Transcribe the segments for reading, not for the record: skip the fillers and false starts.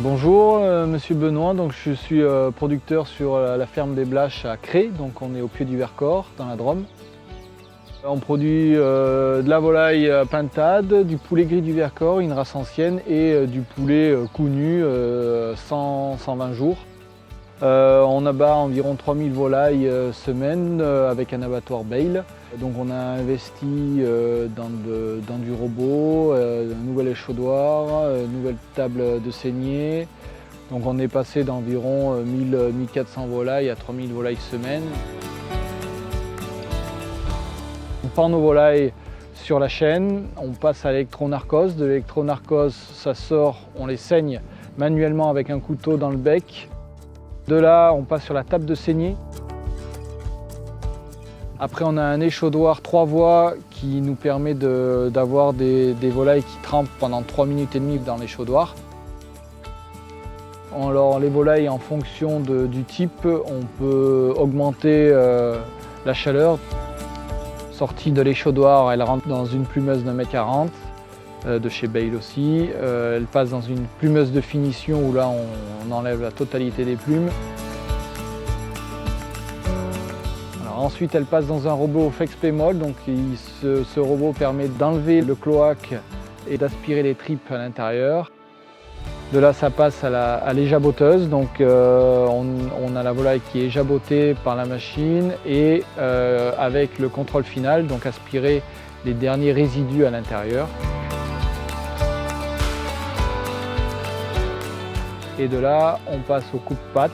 Bonjour, Monsieur Benoît. Donc, je suis producteur sur la ferme des Blaches à Cré, donc on est au pied du Vercors, dans la Drôme. On produit de la volaille pintade, du poulet gris du Vercors, une race ancienne, et du poulet cou nu 100-120 jours. On abat environ 3000 volailles semaine avec un abattoir Bale. Donc on a investi dans du robot, un nouvel échauddoir, une nouvelle table de saignée. Donc on est passé d'environ 1400 volailles à 3000 volailles semaine. On pend nos volailles sur la chaîne, on passe à l'électronarcose. De l'électronarcose, ça sort, on les saigne manuellement avec un couteau dans le bec. De là, on passe sur la table de saignée. Après, on a un échauddoir 3 voies qui nous permet d'avoir des volailles qui trempent pendant 3 minutes et demie dans l'échauddoir. Alors, les volailles, en fonction du type, on peut augmenter la chaleur. Sortie de l'échauddoir, elle rentre dans une plumeuse d'1,40 m de chez Bale aussi. Elle passe dans une plumeuse de finition où là on enlève la totalité des plumes. Alors ensuite elle passe dans un robot Fexpémol, donc ce robot permet d'enlever le cloaque et d'aspirer les tripes à l'intérieur. De là ça passe à l'éjaboteuse, donc on a la volaille qui est jabotée par la machine et avec le contrôle final, donc aspirer les derniers résidus à l'intérieur. Et de là, on passe au coupe-pattes.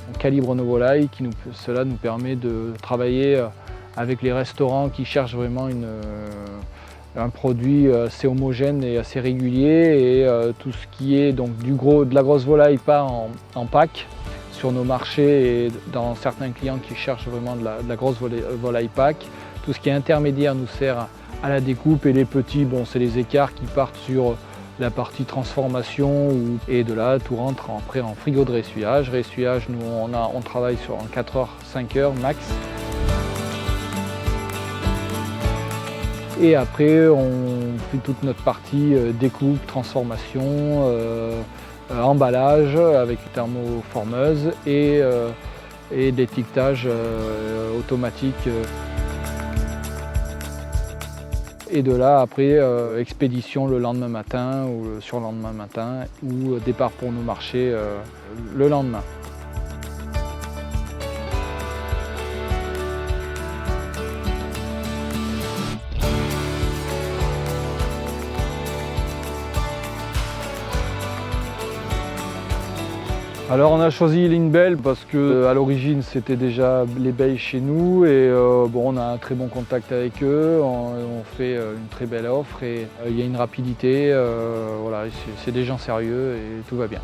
On calibre nos volailles, cela nous permet de travailler avec les restaurants qui cherchent vraiment un produit assez homogène et assez régulier. Et tout ce qui est donc de la grosse volaille part en pack sur nos marchés et dans certains clients qui cherchent vraiment de la grosse volaille pack. Tout ce qui est intermédiaire nous sert à la découpe, et les petits, bon, c'est les écarts qui partent sur la partie transformation, et de là tout rentre après en frigo de ressuyage. Ressuyage, nous on travaille sur en 4 heures, 5 heures max. Et après on fait toute notre partie découpe, transformation, emballage avec une thermoformeuse et l'étiquetage automatique. Et de là, après, expédition le lendemain matin ou le surlendemain matin, ou départ pour nos marchés le lendemain. Alors on a choisi Lignbel parce qu'à l'origine c'était déjà les Bale chez nous, et bon, on a un très bon contact avec eux, on fait une très belle offre et il y a une rapidité, voilà, c'est des gens sérieux et tout va bien.